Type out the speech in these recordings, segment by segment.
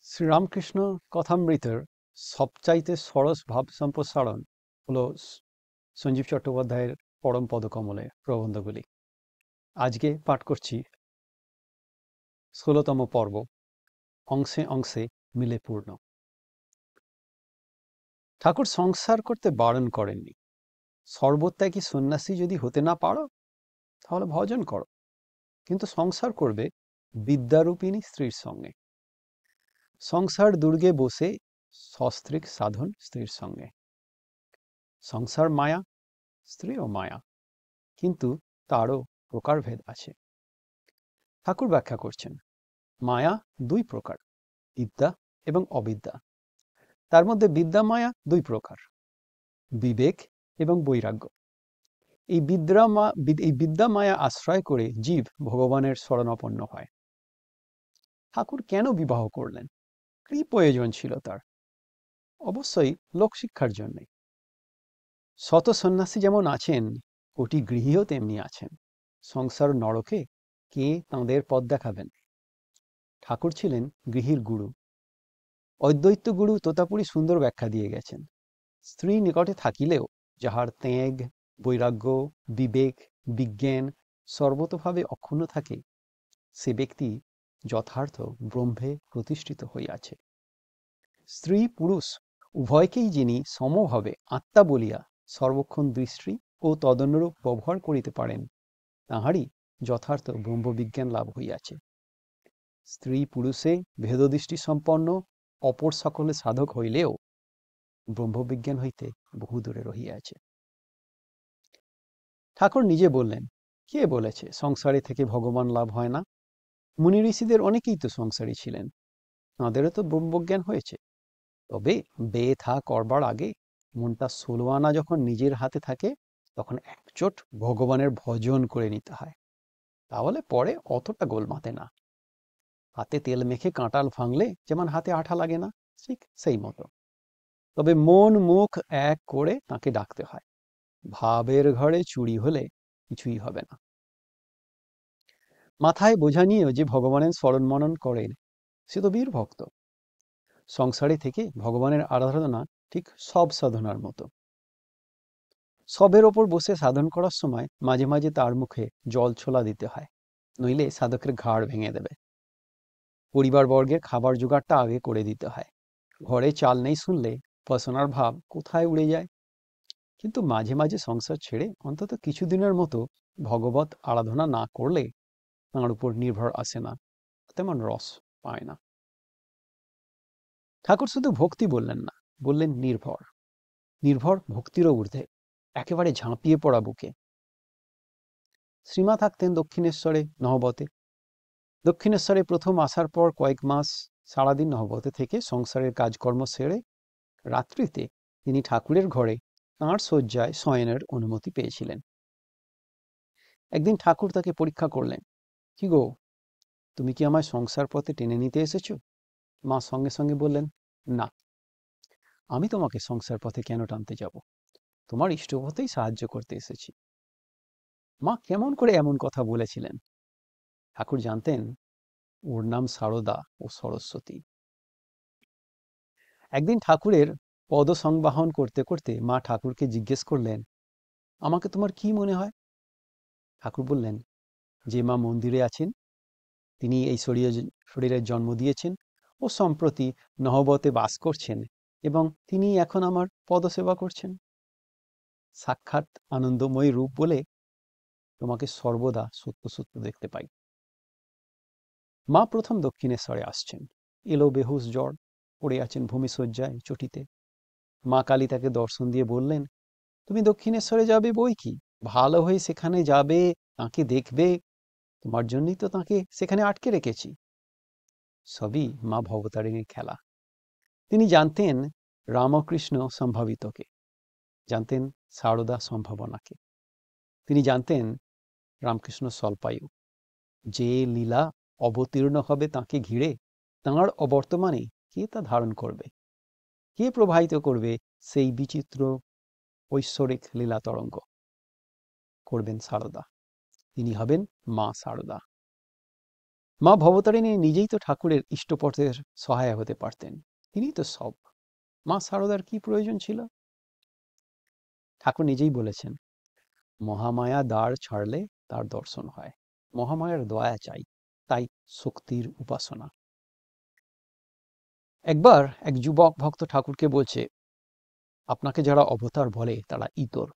শ্রীরামকৃষ্ণ কথামৃতের সবচাইতে সরস ভাব সম্প্রসারণ হলো সঞ্জীব চট্টোপাধ্যায়ের পরম পদকমলে প্রবন্ধগুলি। আজকে পাঠ করছি ১৬তম পর্ব, অংশে অংশে মিলে পূর্ণ। ঠাকুর সংসার করতে বারণ করেননি। সর্বত্যাগী সন্ন্যাসী যদি হতে না পারো তাহলে ভজন করো, কিন্তু সংসার করবে বিদ্যারূপিণী স্ত্রীর সঙ্গে। সংসার দুর্গে বসে সস্ত্রীক সাধন স্ত্রীর সঙ্গে। সংসার মায়া, স্ত্রীও মায়া, কিন্তু তারও প্রকারভেদ আছে। ঠাকুর ব্যাখ্যা করছেন, মায়া দুই প্রকার, বিদ্যা এবং অবিদ্যা। তার মধ্যে বিদ্যা মায়া দুই প্রকার, বিবেক এবং বৈরাগ্য। এই বিদ্যা মায়া আশ্রয় করে জীব ভগবানের শরণাপন্ন হয়। ঠাকুর কেন বিবাহ করলেন? কি প্রয়োজন ছিল তার? অবশ্যই লোকশিক্ষার জন্যে। শত সন্ন্যাসী যেমন আছেন, কোটি গৃহীও তেমনি আছেন। সংসার নরকে কে তাঁদের পথ দেখাবেন? ঠাকুর ছিলেন গৃহীর গুরু। অদ্বৈত গুরু তোতাপুরী সুন্দর ব্যাখ্যা দিয়ে গেছেন, স্ত্রী নিকটে থাকিলেও যাহার ত্যাগ, বৈরাগ্য, বিবেক, বিজ্ঞান সর্বতোভাবে অক্ষুণ্ণ থাকে, সে ব্যক্তি যথার্থ ব্রহ্মে প্রতিষ্ঠিত হইয়াছে। স্ত্রী পুরুষ উভয়কেই যিনি সমভাবে আত্মা বলিয়া সর্বক্ষণ দৃষ্টি ও তদনুরূপ ব্যবহার করিতে পারেন, তাহারই যথার্থ ব্রহ্মবিজ্ঞান লাভ হইয়াছে। স্ত্রী পুরুষে ভেদদৃষ্টি সম্পন্ন অপর সকলে সাধক হইলেও ব্রহ্মবিজ্ঞান হইতে বহু দূরে রহিয়াছে। ঠাকুর নিজে বললেন, কে বলেছে সংসারে থেকে ভগবান লাভ হয় না? মুনি ঋষিদের অনেকেই তো সংসারী ছিলেন, তাঁদেরও তো ব্রহ্মজ্ঞান হয়েছে। তবে বে থা করবার আগে মনটা ১৬ আনা যখন নিজের হাতে থাকে, তখন একচোট ভগবানের ভজন করে নিতে হয়, তাহলে পরে অতটা গোলমাতে না। হাতে তেল মেখে কাঁটাল ভাঙলে যেমন হাতে আঠা লাগে না, ঠিক সেই মতো। তবে মন মুখ এক করে তাকে ডাকতে হয়। ভাবের ঘরে চুরি হলে কিছুই হবে না। মাথায় বোঝা নিয়েও যে ভগবানের স্মরণ মনন করেন, সে তো বীর ভক্ত। সংসারে থেকে ভগবানের আরাধনা ঠিক সব সাধনার মতো। সবের ওপর বসে সাধন করার সময় মাঝে মাঝে তার মুখে জল ছোলা দিতে হয়, নইলে সাধকের ঘাড় ভেঙে দেবে। পরিবারবর্গের খাবার জোগাড়টা আগে করে দিতে হয়। ঘরে চাল নেই শুনলে বাসনার ভাব কোথায় উড়ে যায়। কিন্তু মাঝে মাঝে সংসার ছেড়ে অন্তত কিছুদিনের মতো ভগবত আরাধনা না করলে তাঁর উপর নির্ভর আসে না, তেমন রস পায় না। ঠাকুর শুধু ভক্তি বললেন না, বললেন নির্ভর। নির্ভর ভক্তিরও ঊর্ধ্বে, একেবারে ঝাঁপিয়ে পড়া বুকে। শ্রীমা থাকতেন দক্ষিণেশ্বরে, নহবতে। দক্ষিণেশ্বরে প্রথম আসার পর কয়েক মাস সারাদিন নহবতে থেকে সংসারের কাজকর্ম সেরে রাত্রিতে তিনি ঠাকুরের ঘরে তাঁর শয্যায় শয়নের অনুমতি পেয়েছিলেন। একদিন ঠাকুর তাকে পরীক্ষা করলেন, কি গো, তুমি কি আমায় সংসার পথে টেনে নিতে এসেছো? মা সঙ্গে সঙ্গে বললেন, না, আমি তোমাকে সংসার পথে কেন টানতে যাব? তোমার ইষ্টপথেই সাহায্য করতে এসেছি। মা কেমন করে এমন কথা বলেছিলেন? ঠাকুর জানতেন ওর নাম সারদা ও সরস্বতী। একদিন ঠাকুরের পদ সংবাহন করতে করতে মা ঠাকুরকে জিজ্ঞেস করলেন, আমাকে তোমার কি মনে হয়? ঠাকুর বললেন, যে মা মন্দিরে আছেন, তিনি এই শরীরের জন্ম দিয়েছেন ও সম্প্রতি নহবতে বাস করছেন, এবং তিনি এখন আমার পদসেবা করছেন। সাক্ষাৎ আনন্দময়ী রূপ বলে তোমাকে সর্বদা সত্য সত্য দেখতে পাই। মা প্রথম দক্ষিণেশ্বরে আসছেন, এলো বেহুশ জ্বর, পড়ে আছেন ভূমিশয্যায় চটিতে। মা কালী তাকে দর্শন দিয়ে বললেন, তুমি দক্ষিণেশ্বরে যাবে বই কি, ভালো হয়ে সেখানে যাবে, তাকে দেখবে, তোমার জন্যই তো তাকে সেখানে আটকে রেখেছি। সবই মা ভবতারিণীর খেলা। তিনি জানতেন রামকৃষ্ণ সম্ভাবিতকে, জানতেন সারদা সম্ভাবনাকে। তিনি জানতেন রামকৃষ্ণ স্বল্পায়ু, যে লীলা অবতীর্ণ হবে তাকে ঘিরে, তাঁর অবর্তমানে কে তা ধারণ করবে, কে প্রবাহিত করবে সেই বিচিত্র ঐশ্বরিক লীলা তরঙ্গ? করবেন সারদা। তিনি হবেন মা সারদা। মা ভবতারিণী নিজেই তো ঠাকুরের ইষ্টপথের সহায় হতে পারতেন, তিনিই তো সব। মা সারদার কি প্রয়োজন ছিল? ঠাকুর নিজেই বলেছেন, মহামায়া দ্বার ছাড়লে তার দর্শন হয়। মহামায়ার দয়া চাই, তাই শক্তির উপাসনা। একবার এক যুবক ভক্ত ঠাকুরকে বলছে, আপনাকে যারা অবতার বলে তারা ইতর।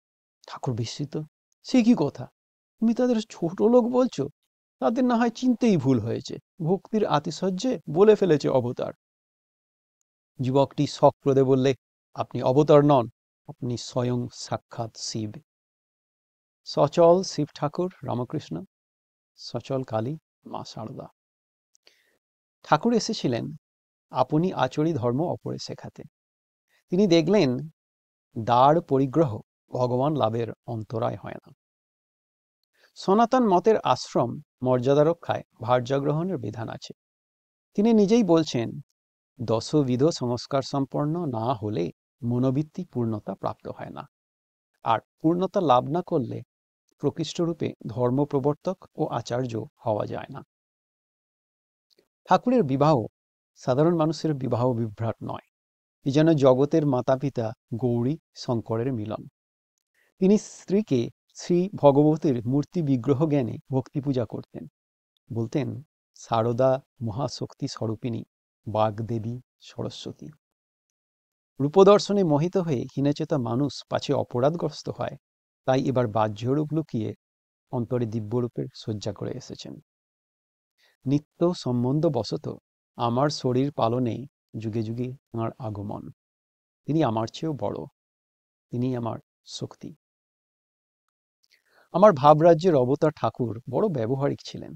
ঠাকুর বিস্মিত, সে কি কথা, তুমি তাদের ছোট লোক বলছো? তাদের না হয় চিনতেই ভুল হয়েছে, ভক্তির আতিশয্যে বলে ফেলেছে অবতার। যুবকটি সক্রোধে বললে, আপনি অবতার নন, আপনি স্বয়ং সাক্ষাৎ শিব। সচল শিব ঠাকুর রামকৃষ্ণ, সচল কালী মা সারদা। ঠাকুর এসেছিলেন আপনি আচরি ধর্ম অপরে শেখাতে। তিনি দেখলেন দ্বার পরিগ্রহ ভগবান লাভের অন্তরায় হয় না। সনাতন মতের আশ্রম মর্যাদা রক্ষায় ভার্যাগ্রহণের বিধান আছে। তিনি নিজেই বলছেন, দশবিধ সংস্কার সম্পন্ন না হলে মনোবৃত্তি পূর্ণতা প্রাপ্ত হয় না, আর পূর্ণতা লাভ না করলে প্রকৃষ্টরূপে ধর্মপ্রবর্তক ও আচার্য হওয়া যায় না। ঠাকুরের বিবাহ সাধারণ মানুষের বিবাহ বিভ্রাট নয়, এ যেন জগতের মাতা পিতা গৌরী শঙ্করের মিলন। তিনি স্ত্রীকে শ্রী ভগবতীর মূর্তি বিগ্রহ জ্ঞানে ভক্তি পূজা করতেন। বলতেন, সারদা মহাশক্তি স্বরূপিণী, বাগদেবী সরস্বতী। রূপদর্শনে মোহিত হয়ে হীনচেতা মানুষ পাছে অপরাধগ্রস্ত হয়, তাই এবার বাহ্যরূপ লুকিয়ে অন্তরে দিব্যরূপের শয্যা করে এসেছেন। নিত্য সম্বন্ধ বশত আমার শরীর পালনে যুগে যুগে তাঁর আগমন। তিনি আমার চেয়েও বড়, তিনি আমার শক্তি। আমার ভাবরাজ্যের অবতার ঠাকুর বড় ব্যবহারিক ছিলেন।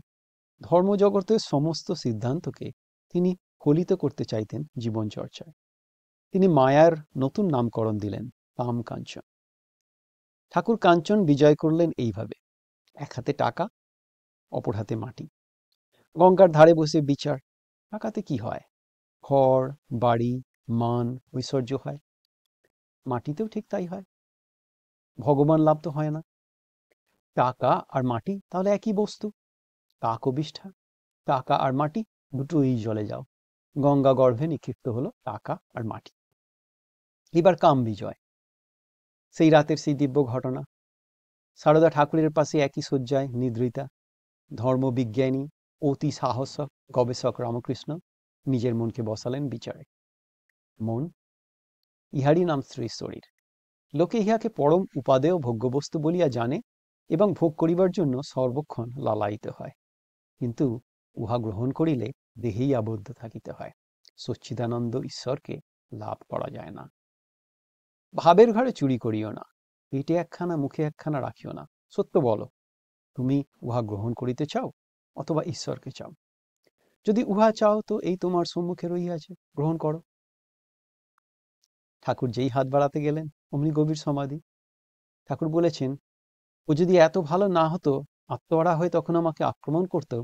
ধর্মজগতের সমস্ত সিদ্ধান্তকে তিনি ফলিত করতে চাইতেন জীবনচর্চায়। তিনি মায়ার নতুন নামকরণ দিলেন, কাম কাঞ্চন। ঠাকুর কাঞ্চন বিজয় করলেন এইভাবে, এক হাতে টাকা, অপর হাতে মাটি। গঙ্গার ধারে বসে বিচার, টাকাতে কি হয়? ঘর, বাড়ি, মান, ঐশ্বর্য হয়। মাটিতেও ঠিক তাই হয়, ভগবান লাভ তো হয় না। টাকা আর মাটি তাহলে একই বস্তু, কাকবিষ্ঠা। টাকা আর মাটি দুটোই জলে যাও, গঙ্গা গর্ভে নিক্ষিপ্ত হলো টাকা আর মাটি। এবার কাম বিজয়, সেই রাতের সেই দিব্য ঘটনা। সারদা ঠাকুরের পাশে একই শয্যায় নিদ্রিতা। ধর্মবিজ্ঞানী অতি সাহসক গবেষক রামকৃষ্ণ নিজের মনকে বসালেন বিচারে। মন, ইহারই নাম স্ত্রীর শরীর। লোকে ইহাকে পরম উপাদেয় ভোগ্যবস্তু বলিয়া জানে এবং ভোগ করিবার জন্য সর্বক্ষণ লালায়িত হয়, কিন্তু উহা গ্রহণ করিলে দেহেই আবদ্ধ থাকিতে হয়, সচ্চিদানন্দ ঈশ্বরকে লাভ করা যায় না। ভাবের ঘরে চুরি করিও না, পেটে একখানা মুখে একখানা রাখিও না। সত্য বলো, তুমি উহা গ্রহণ করিতে চাও অথবা ঈশ্বরকে চাও? যদি উহা চাও তো এই তোমার সম্মুখে রহিয়াছে, গ্রহণ করো। ঠাকুর যেই হাত বাড়াতে গেলেন অমনি গভীর সমাধি। ঠাকুর বলেছেন, ও যদি এত ভালো না হতো, আত্মহারা হয়ে তখন আমাকে আক্রমণ করতো,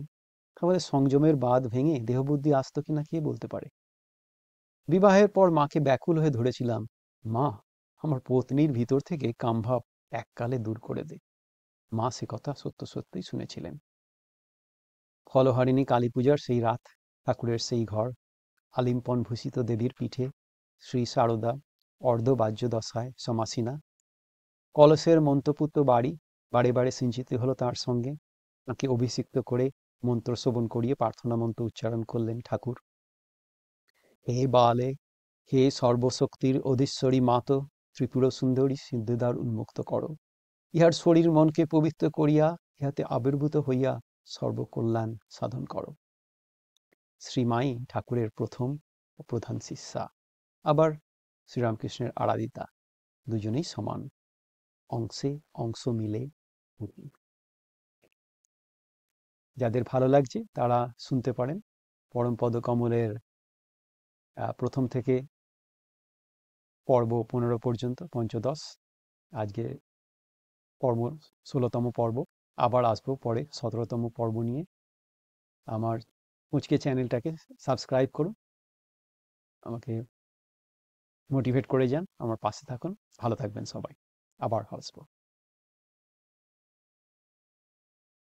তাহলে সংযমের বাঁধ ভেঙে দেহবুদ্ধি আসতো কিনা কে বলতে পারে। বিবাহের পর মাকে ব্যাকুল হয়ে ধরেছিলাম, মা, আমার পত্নীর ভিতর থেকে কামভাব এককালে দূর করে দে। মা সে কথা সত্য সত্যই শুনেছিলেন। ফলহারিণী কালী পূজার সেই রাত, ঠাকুরের সেই ঘর, আলিম্পন ভূষিত দেবীর পিঠে শ্রী সারদা অর্ধবাহ্য দশায় সমাসীনা। কলসের মন্ত্রপুত্র বাড়ি বারে বারে সিঞ্চিত হলো তাঁর সঙ্গে। তাঁকে অভিষিক্ত করে মন্ত্র শ্রবণ করিয়ে প্রার্থনা মন্ত্র উচ্চারণ করলেন ঠাকুর। হে বালে, হে সর্বশক্তির অধীশ্বরী মাত, ত্রিপুর সুন্দরী সিদ্ধদ্বার উন্মুক্ত করো। ইহার শরীর মনকে পবিত্র করিয়া ইহাতে আবির্ভূত হইয়া সর্বকল্যাণ সাধন করো। শ্রীমাই ঠাকুরের প্রথম ও প্রধান শিষ্যা, আবার শ্রীরামকৃষ্ণের আরাধিতা, দুজনেই সমান, অংশে অংশ মিলে। যাদের ভালো লাগছে তারা শুনতে পারেন পরমপদ কমলের প্রথম থেকে পর্ব 15 পর্যন্ত, পঞ্চদশ। আজকে পর্ব 16তম পর্ব। আবার আসবো পরে 17তম পর্ব নিয়ে। আমার মুচকে চ্যানেলটাকে সাবস্ক্রাইব করুন, আমাকে মোটিভেট করে যান, আমার পাশে থাকুন। ভালো থাকবেন সবাই, আবার আসবো।